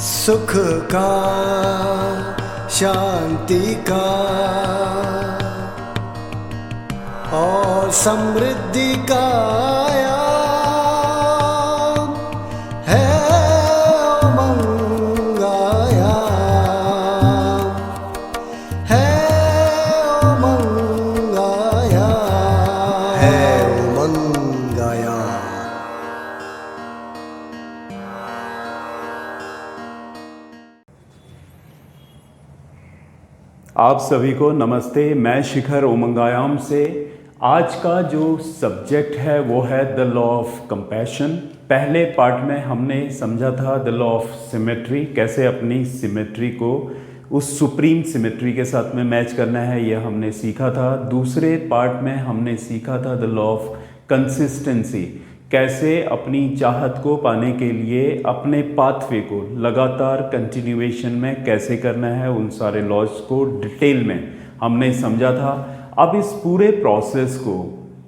सुख का, शांति का और समृद्धि का आयाम है उमंग आयाम, है उमंग आयाम, है उमंग आयाम। आप सभी को नमस्ते। मैं शिखर उमंगायाम से। आज का जो सब्जेक्ट है वो है द लॉ ऑफ कंपैशन। पहले पार्ट में हमने समझा था द लॉ ऑफ सिमेट्री, कैसे अपनी सिमेट्री को उस सुप्रीम सिमेट्री के साथ में मैच करना है, यह हमने सीखा था। दूसरे पार्ट में हमने सीखा था द लॉ ऑफ कंसिस्टेंसी, कैसे अपनी चाहत को पाने के लिए अपने पाथवे को लगातार कंटिन्यूएशन में कैसे करना है, उन सारे लॉज को डिटेल में हमने समझा था। अब इस पूरे प्रोसेस को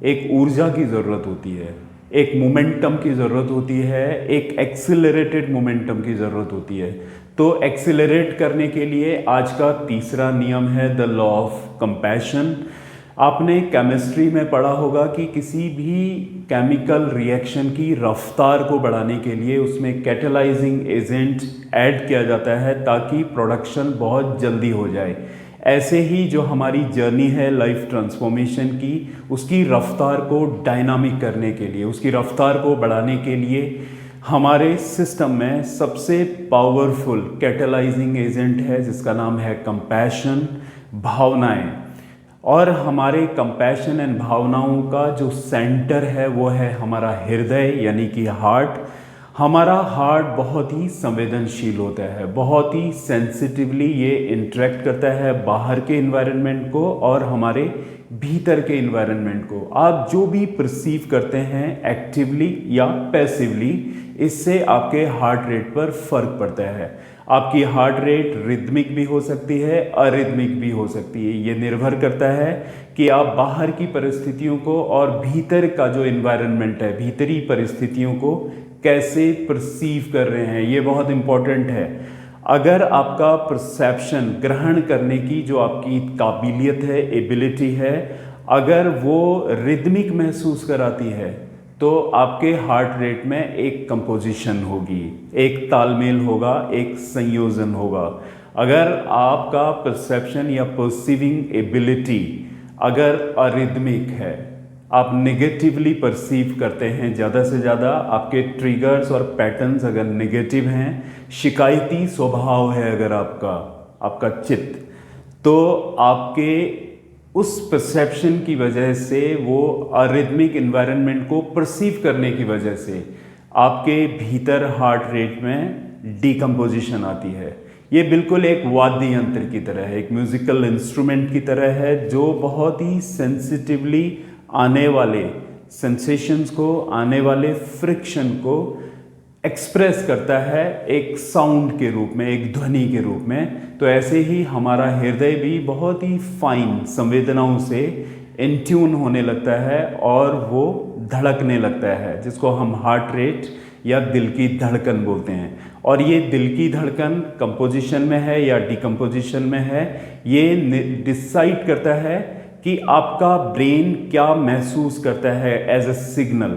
एक ऊर्जा की ज़रूरत होती है, एक मोमेंटम की ज़रूरत होती है, एक एक्सिलरेटेड मोमेंटम की ज़रूरत होती है। तो एक्सिलरेट करने के लिए आज का तीसरा नियम है द लॉ ऑफ कंपैशन। आपने केमिस्ट्री में पढ़ा होगा कि किसी भी केमिकल रिएक्शन की रफ्तार को बढ़ाने के लिए उसमें कैटेलाइजिंग एजेंट ऐड किया जाता है ताकि प्रोडक्शन बहुत जल्दी हो जाए। ऐसे ही जो हमारी जर्नी है लाइफ ट्रांसफॉर्मेशन की, उसकी रफ्तार को डायनामिक करने के लिए, उसकी रफ्तार को बढ़ाने के लिए हमारे सिस्टम में सबसे पावरफुल कैटेलाइजिंग एजेंट है जिसका नाम है कंपैशन, भावनाएं। और हमारे कंपैशन एंड भावनाओं का जो सेंटर है वो है हमारा हृदय यानी कि हार्ट। हमारा हार्ट बहुत ही संवेदनशील होता है, बहुत ही सेंसिटिवली ये इंटरेक्ट करता है बाहर के इन्वायरमेंट को और हमारे भीतर के इन्वायरमेंट को। आप जो भी परसीव करते हैं एक्टिवली या पैसिवली, इससे आपके हार्ट रेट पर फर्क पड़ता है। आपकी हार्ट रेट रिदमिक भी हो सकती है, अरिदमिक भी हो सकती है। ये निर्भर करता है कि आप बाहर की परिस्थितियों को और भीतर का जो इन्वायरमेंट है, भीतरी परिस्थितियों को कैसे परसीव कर रहे हैं, ये बहुत इम्पॉर्टेंट है। अगर आपका परसेप्शन, ग्रहण करने की जो आपकी काबिलियत है, एबिलिटी है, अगर वो रिदमिक महसूस कराती है तो आपके हार्ट रेट में एक कंपोजिशन होगी, एक तालमेल होगा, एक संयोजन होगा। अगर आपका परसेप्शन या परसीविंग एबिलिटी अगर अरिदमिक है, आप नेगेटिवली परसीव करते हैं, ज़्यादा से ज़्यादा आपके ट्रिगर्स और पैटर्न्स अगर नेगेटिव हैं, शिकायती स्वभाव है अगर आपका चित्त, तो आपके उस परसेप्शन की वजह से, वो अरिदमिक इन्वायरमेंट को परसीव करने की वजह से आपके भीतर हार्ट रेट में डिकम्पोजिशन आती है। ये बिल्कुल एक वाद्य यंत्र की तरह है, एक म्यूजिकल इंस्ट्रूमेंट की तरह है जो बहुत ही सेंसिटिवली आने वाले सेंसेशंस को, आने वाले फ्रिक्शन को एक्सप्रेस करता है एक साउंड के रूप में, एक ध्वनि के रूप में। तो ऐसे ही हमारा हृदय भी बहुत ही फाइन संवेदनाओं से इंट्यून होने लगता है और वो धड़कने लगता है, जिसको हम हार्ट रेट या दिल की धड़कन बोलते हैं। और ये दिल की धड़कन कंपोजिशन में है या डिकम्पोजिशन में है, ये डिसाइड करता है कि आपका ब्रेन क्या महसूस करता है एज अ सिग्नल।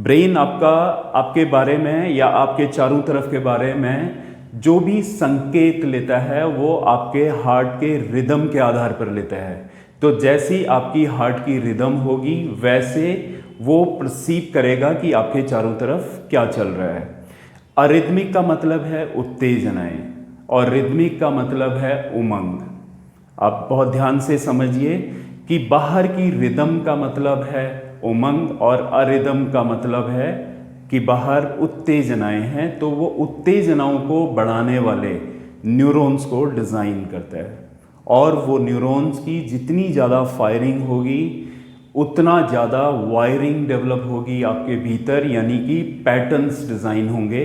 ब्रेन आपके बारे में या आपके चारों तरफ के बारे में जो भी संकेत लेता है वो आपके हार्ट के रिदम के आधार पर लेता है। तो जैसी आपकी हार्ट की रिदम होगी वैसे वो परसीव करेगा कि आपके चारों तरफ क्या चल रहा है। अरिदमिक का मतलब है उत्तेजनाएं और रिदमिक का मतलब है उमंग। आप बहुत ध्यान से समझिए कि बाहर की रिदम का मतलब है उमंग और अरिदम का मतलब है कि बाहर उत्तेजनाएं हैं, तो वो उत्तेजनाओं को बढ़ाने वाले न्यूरॉन्स को डिज़ाइन करता है। और वो न्यूरॉन्स की जितनी ज़्यादा फायरिंग होगी उतना ज़्यादा वायरिंग डेवलप होगी आपके भीतर, यानी कि पैटर्न्स डिज़ाइन होंगे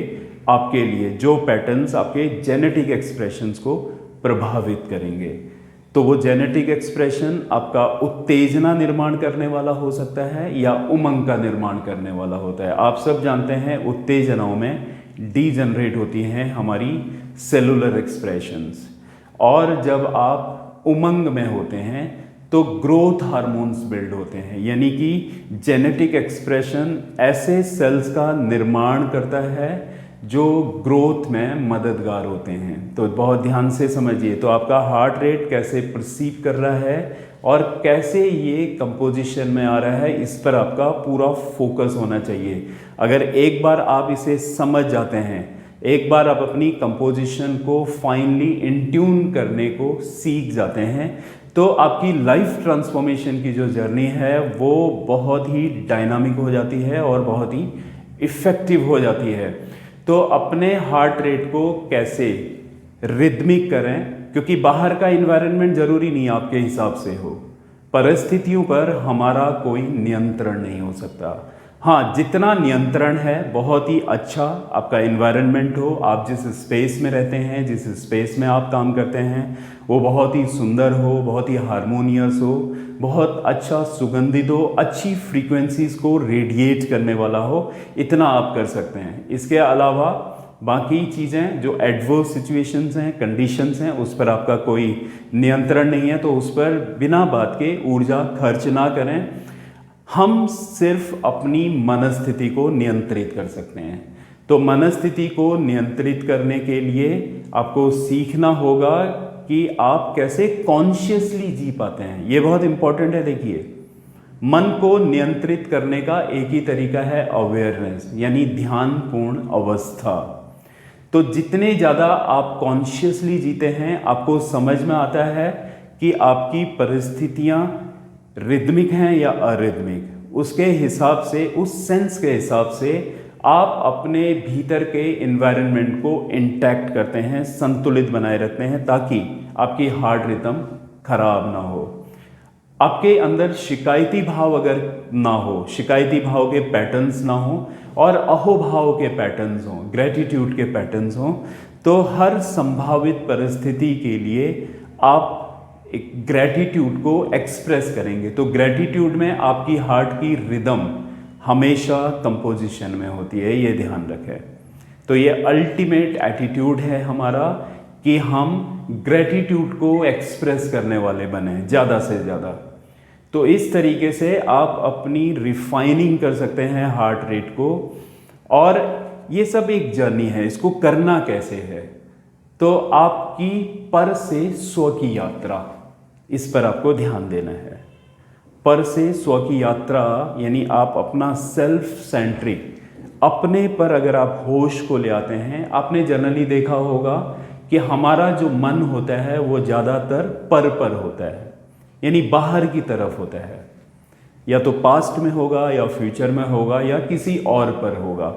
आपके लिए, जो पैटर्न्स आपके जेनेटिक एक्सप्रेशंस को प्रभावित करेंगे। तो वो जेनेटिक एक्सप्रेशन आपका उत्तेजना निर्माण करने वाला हो सकता है या उमंग का निर्माण करने वाला होता है। आप सब जानते हैं उत्तेजनाओं में डीजनरेट होती हैं हमारी सेलुलर एक्सप्रेशंस। और जब आप उमंग में होते हैं तो ग्रोथ हार्मोन्स बिल्ड होते हैं, यानी कि जेनेटिक एक्सप्रेशन ऐसे सेल्स का निर्माण करता है जो ग्रोथ में मददगार होते हैं। तो बहुत ध्यान से समझिए, तो आपका हार्ट रेट कैसे परसीव कर रहा है और कैसे ये कंपोजिशन में आ रहा है, इस पर आपका पूरा फोकस होना चाहिए। अगर एक बार आप इसे समझ जाते हैं, एक बार आप अपनी कंपोजिशन को फाइनली इंट्यून करने को सीख जाते हैं, तो आपकी लाइफ ट्रांसफॉर्मेशन की जो जर्नी है वो बहुत ही डायनामिक हो जाती है और बहुत ही इफ़ेक्टिव हो जाती है। तो अपने हार्ट रेट को कैसे रिदमिक करें, क्योंकि बाहर का इन्वायरमेंट ज़रूरी नहीं आपके हिसाब से हो, परिस्थितियों पर हमारा कोई नियंत्रण नहीं हो सकता। हाँ, जितना नियंत्रण है बहुत ही अच्छा आपका इन्वायरमेंट हो, आप जिस स्पेस में रहते हैं, जिस स्पेस में आप काम करते हैं वो बहुत ही सुंदर हो, बहुत ही हारमोनियस हो, बहुत अच्छा सुगंधित हो, अच्छी फ्रीक्वेंसीज को रेडिएट करने वाला हो, इतना आप कर सकते हैं। इसके अलावा बाकी चीज़ें जो एडवर्स सिचुएशंस हैं, कंडीशंस हैं, उस पर आपका कोई नियंत्रण नहीं है, तो उस पर बिना बात के ऊर्जा खर्च ना करें। हम सिर्फ अपनी मनस्थिति को नियंत्रित कर सकते हैं। तो मनस्थिति को नियंत्रित करने के लिए आपको सीखना होगा कि आप कैसे कॉन्शियसली जी पाते हैं। ये बहुत इंपॉर्टेंट है। देखिए, मन को नियंत्रित करने का एक ही तरीका है अवेयरनेस, यानी ध्यानपूर्ण अवस्था। तो जितने ज़्यादा आप कॉन्शियसली जीते हैं, आपको समझ में आता है कि आपकी परिस्थितियाँ रिदमिक हैं या अरिदमिक। उसके हिसाब से, उस सेंस के हिसाब से आप अपने भीतर के एनवायरनमेंट को इंटैक्ट करते हैं, संतुलित बनाए रखते हैं, ताकि आपकी हार्ट रिदम खराब ना हो। आपके अंदर शिकायती भाव अगर ना हो, शिकायती भाव के पैटर्न्स ना हो और अहोभाव के पैटर्न्स हों, ग्रेटिट्यूड के पैटर्न्स हों, तो हर संभावित परिस्थिति के लिए आप एक ग्रेटिट्यूड को एक्सप्रेस करेंगे। तो ग्रेटिट्यूड में आपकी हार्ट की रिदम हमेशा कंपोजिशन में होती है, ये ध्यान रखें। तो ये अल्टीमेट एटीट्यूड है हमारा कि हम ग्रेटिट्यूड को एक्सप्रेस करने वाले बने ज़्यादा से ज़्यादा। तो इस तरीके से आप अपनी रिफाइनिंग कर सकते हैं हार्ट रेट को। और ये सब एक जर्नी है, इसको करना कैसे है? तो आपकी पर से स्व की यात्रा, इस पर आपको ध्यान देना है। पर से स्व की यात्रा यानी आप अपना सेल्फ सेंट्रिक, अपने पर अगर आप होश को ले आते हैं। आपने जनरली देखा होगा कि हमारा जो मन होता है वो ज़्यादातर पर होता है, यानी बाहर की तरफ होता है, या तो पास्ट में होगा या फ्यूचर में होगा या किसी और पर होगा।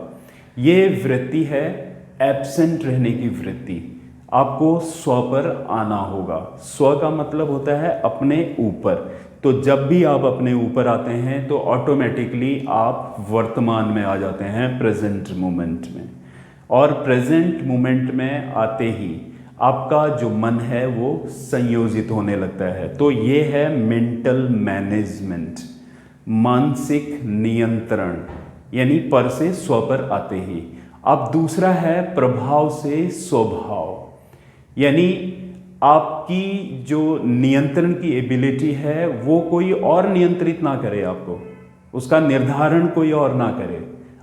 ये वृत्ति है एब्सेंट रहने की वृत्ति। आपको स्व पर आना होगा। स्व का मतलब होता है अपने ऊपर। तो जब भी आप अपने ऊपर आते हैं तो ऑटोमेटिकली आप वर्तमान में आ जाते हैं, प्रेजेंट मोमेंट में। और प्रेजेंट मोमेंट में आते ही आपका जो मन है वो संयोजित होने लगता है। तो ये है मेंटल मैनेजमेंट, मानसिक नियंत्रण, यानी पर से स्व पर आते ही। अब दूसरा है प्रभाव से स्वभाव, यानी आपकी जो नियंत्रण की एबिलिटी है वो कोई और नियंत्रित ना करे आपको, उसका निर्धारण कोई और ना करे,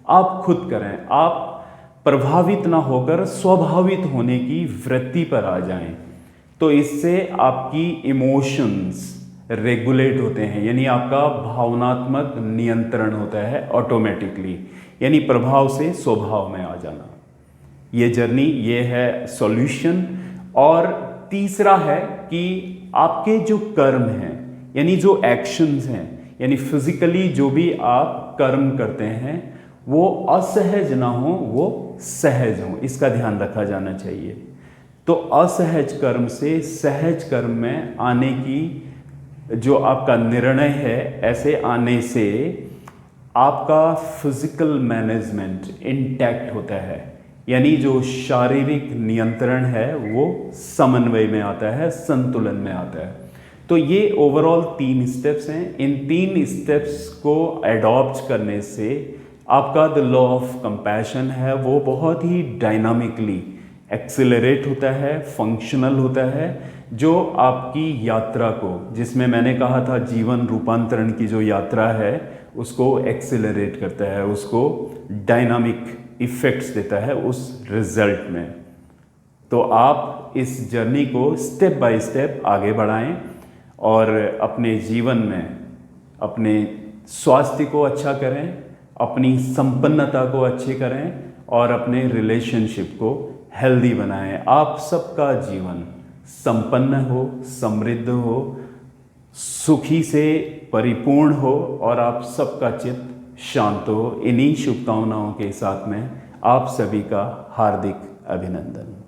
आप खुद करें। आप प्रभावित ना होकर स्वाभावित होने की वृत्ति पर आ जाएं। तो इससे आपकी इमोशंस रेगुलेट होते हैं, यानी आपका भावनात्मक नियंत्रण होता है ऑटोमेटिकली, यानी प्रभाव से स्वभाव में आ जाना। ये जर्नी, ये है सॉल्यूशन। और तीसरा है कि आपके जो कर्म हैं, यानी जो एक्शंस हैं, यानी फिजिकली जो भी आप कर्म करते हैं वो असहज ना हो, वो सहज हो, इसका ध्यान रखा जाना चाहिए। तो असहज कर्म से सहज कर्म में आने की जो आपका निर्णय है, ऐसे आने से आपका फिजिकल मैनेजमेंट इंटैक्ट होता है, यानी जो शारीरिक नियंत्रण है वो समन्वय में आता है, संतुलन में आता है। तो ये ओवरऑल 3 स्टेप्स हैं। इन 3 स्टेप्स को एडॉप्ट करने से आपका द लॉ ऑफ कंपैशन है वो बहुत ही डायनामिकली एक्सेलरेट होता है, फंक्शनल होता है, जो आपकी यात्रा को, जिसमें मैंने कहा था जीवन रूपांतरण की जो यात्रा है उसको एक्सेलरेट करता है, उसको डायनामिक इफ़ेक्ट्स देता है उस रिजल्ट में। तो आप इस जर्नी को स्टेप बाय स्टेप आगे बढ़ाएं और अपने जीवन में अपने स्वास्थ्य को अच्छा करें, अपनी संपन्नता को अच्छी करें और अपने रिलेशनशिप को हेल्दी बनाएं। आप सबका जीवन संपन्न हो, समृद्ध हो, सुखी से परिपूर्ण हो और आप सबका चित्त शांत हो। इन्हीं शुभकामनाओं के साथ में आप सभी का हार्दिक अभिनंदन।